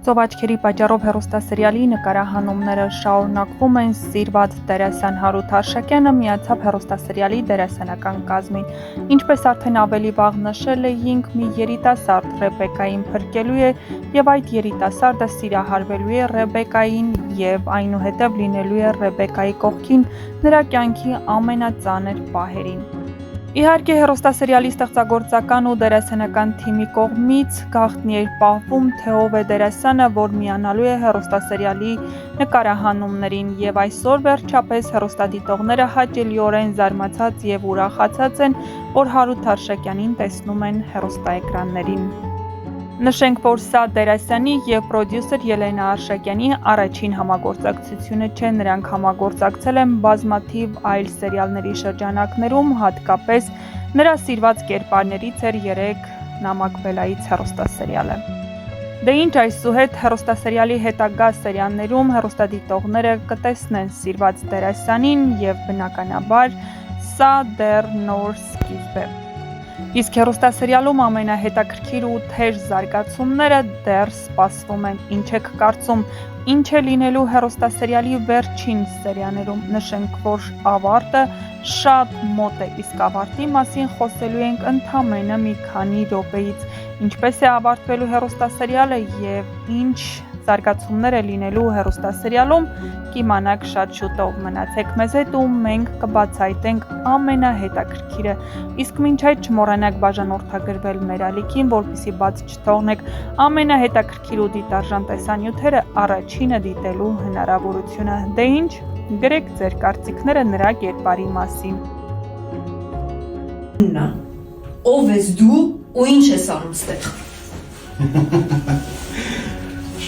Ծովաչքերի պատճառով հեռուստասերիալի նկարահանումները շարունակվում են, սիրված դերասան Հարութ Արշակյանը միացավ հեռուստասերիալի դերասանական կազմին։ Ինչպես արդեն ավելի վաղ նշել էինք, մի երիտասարդ Ռեբեկային փրկելու է եւ այդ երիտասարդը սիրահարվելու է Ռեբեկային եւ այնուհետեւ լինելու է Ռեբեկայի կողքին նրա կյանքի ամենածանր պահերին։ Իհարկե հեռուստասերիալի ստեղծագործական ու դերասանական թիմի կողմից գաղտնի էր պահվում, թե ով է դերասանը, որ միանալու է հեռուստասերիալի նկարահանումներին, եւ այսօր վերջապես հեռուստադիտողները հաճելիորեն զարմացած եւ ուրախացած են, որ Հարութ Արշակյանին տեսնում են հեռուստաէկրաններին։ Նշենք, որ սա դերասանի եւ պրոդյուսեր Ելենա Արշակյանի առաջին համագործակցությունը չէ, նրանք համագործակցել են բազմաթիվ այլ սերիալների շրջանակներում, հատկապես նրա սիրված կերպարներից էր 3 նամակվելայից հեռուստասերիալը։ Դե ինչ այսուհետ հեռուստասերիալի հետագա սերիալներում հեռուստադիտողները կտեսնեն սիրված դերասանին եւ բնականաբար սա դեռ նոր սկիզբ է։ Իսկ հեռուստասերիալում ամենահետաքրքիր ու թեժ զարգացումները դեռ սպասվում են։ Ինչ եք կարծում, ինչ է լինելու հեռուստասերիալի վերջին սերիաներում։ Նշենք, որ ավարտը շատ մոտ է, իսկ ավարտի մասին խոսելու ենք ընդամենը մի քանի րոպեից։ Ինչպես է ավարտվելու հեռուստասերիալը եւ ինչ զարգացումներ է լինելու հեռուստասերիալում, կիմանաք շատ շուտով։ Մնացեք մեզ հետ ու մենք կբացահայտենք ամենահետաքրքիրը։ Իսկ մինչ այդ չմոռանաք բաժանորդագրվել մեր ալիքին, որպեսզի բաց չթողնեք ամենահետաքրքիր ու դիտարժան տեսանյութերը առաջինը դիտելու հնարավորությունը։ Դե ինչ, գրեք ձեր կարծիքները նրա կերպարի մասին։ Ով ես դու ու ինչ ես անում ստեղ։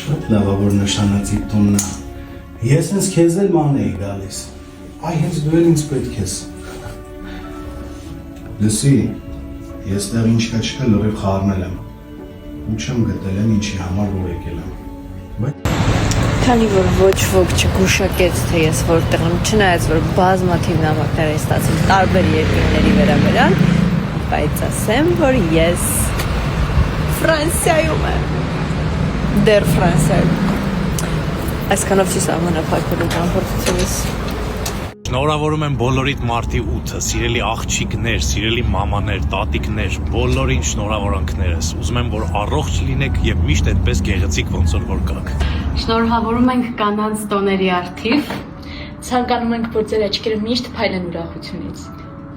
Շատ լավ է, որ նշանացի տուննա։ Ես ինձ քեզ էլ ման էի գալիս։ Այ հենց դու էլ ինձ պետք ես։ Լսի, ես տեղ ինչ կա չկա լրիվ խառնել եմ։ Ու չեմ գտել եմ ինչի համար որ եկել եմ։ Քանի որ ոչ ոք չգուշակեց, թե ես որտեղ եմ, չնայած որ բազմաթիվ նամակներ եմ ստացել տարբեր երկրների վերաբերյալ, բայց ասեմ, որ ես Ֆրանսիայում եմ։ Դեռ Ֆրանսիայում։ Այսքանով չի սահմանափակվելու ճամփորդությունից։ Շնորհավորում եմ բոլորիդ մարտի 8-ը, սիրելի աղջիկներ, սիրելի մամաներ, տատիկներ, բոլորին շնորհավորանքներս։ Ուզում եմ, որ առողջ լինեք եւ միշտ այդպես գեղեցիկ ոնց որ կաք։ Շնորհավորում ենք կանանց տոների արթիվ։ Ցանկանում ենք, որ ձեր աչքերը միշտ փայլեն ուրախությունից։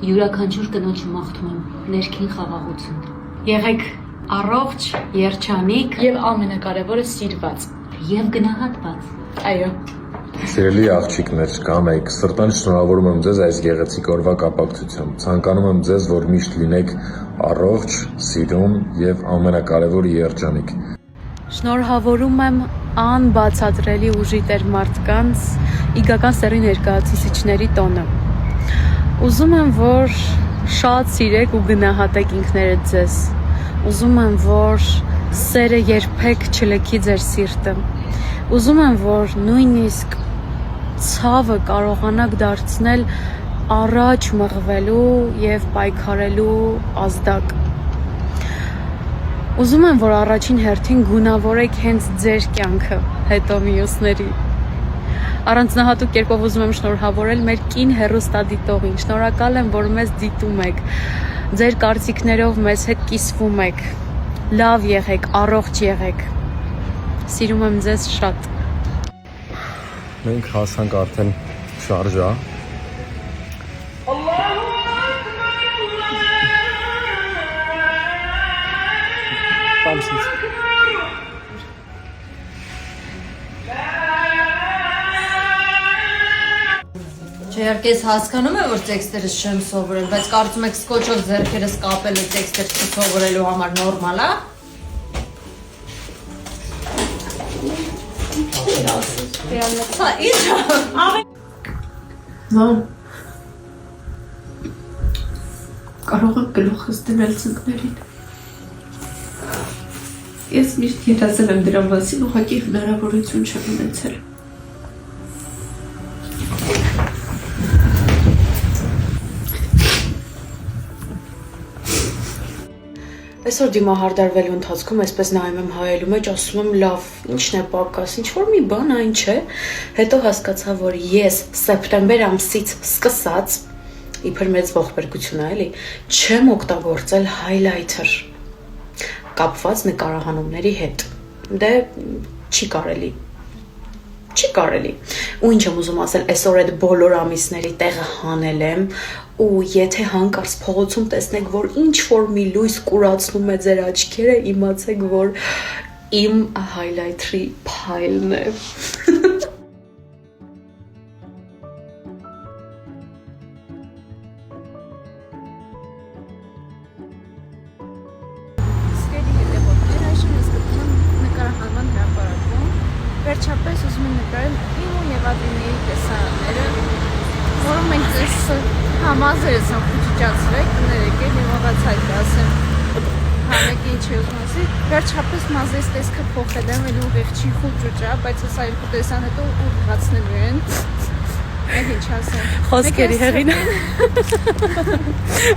Յուրաքանչյուր կնոջ մաղթում եմ ներքին խաղաղություն։ Եղեք առողջ, երջանիկ եւ ամենակարևորը սիրված եւ գնահատված։ Այո։ Սիրելի աղջիկներ, կանայք, սրտան շնորհավորում եմ ձեզ այս գեղեցիկ օրվա կապակցությամբ։ Ցանկանում եմ ձեզ, որ միշտ լինեք առողջ, սիրուն եւ ամենակարևորը երջանիկ։ Շնորհավորում եմ անբացատրելի ուժի տեր մարդկանց իգական սերի ներկայացուցիչների տոնը։ Ուզում եմ, որ շատ սիրեք ու գնահատեք ինքներդ ձեզ։ Ուզում եմ, որ սերը երբեք չլքի ձեր սիրտը։ Ուզում եմ, որ նույնիսկ ցավը կարողանաք դարձնել առաջ մղվելու եւ պայքարելու ազդակ։ Ուզում եմ, որ առաջին հերթին գունավորեք հենց ձեր կյանքը, հետո մյուսների։ Առանձնահատուկ կերպով ուզում եմ շնորհավորել մեր կին հեռուստադիտողին։ Շնորհակալ եմ, որ մեզ դիտում եք, ձեր կարծիքներով մեզ հետ կիսվում եք։ Լավ եղեք, առողջ եղեք։ Սիրում եմ ձեզ շատ։ Մենք հասանք արդեն շարժա։ Իհարկե ես հասկանում եմ, որ տեքստերը չեմ սովորել, բայց կարծում եք սկոչով ձեռքերս կապելը տեքստեր չսովորելու համար նորմալ է։ Հա, ինչ է։ Մամ, կարող եք գլուխս դնել ծնկներին։ Ես միշտ երազել եմ դրա մասին, ուղղակի հնարավորություն չեմ ունեցել։ Այսօր դիմահարդարվելու ընթացքում այսպես նայում եմ հայելու մեջ, ասում եմ լավ, ինչն է պակաս, ինչ որ մի բան այն չէ։ Հետո հասկացա, որ ես սեպտեմբեր ամսից սկսած, իբր մեծ ողբերգություն է, էլի, չեմ օգտագործել highlighter կապված նկարահանումների հետ։ Դե չի կարելի։ Չի կարելի։ Ու ինչ եմ ուզում ասել, այսօր այդ բոլոր ամիսների տեղը հանել եմ ու եթե հանկարծ փողոցում տեսնեք, որ ինչ որ մի լույս կուրացնում է ձեր աչքերը, իմացեք, որ իմ highlighter-ի փայլն է։ Վերջապես ուզում եմ նկարել իմ ու Եվադիմիի տեսարանները, որում մենք համազերս ամփոփիչացրեք, կներեք էլ եւ ողացայք ասեմ։ Համեկի ինչ է ուզում ասի, վերջապես մազես տեսքը փոխել եմ, էլ ուղիղ չի խուճուճա, բայց հեսա երկու տեսան հետո ուղղացնելու են։ Այդ ինչ ասեմ։ Խոսքերի հեղինակ։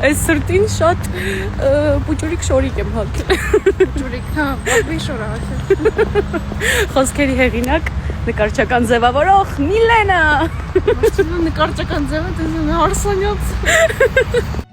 Այս սրտին շատ պուճուրիկ շորիկ եմ հագել։ Պուճուրիկ, հա, բաբի շորա հագել։ Խոսքերի հեղինակ, նկարչական ձևավորող Միլենա։ Նկարչական ձևը դες Արսանյաց։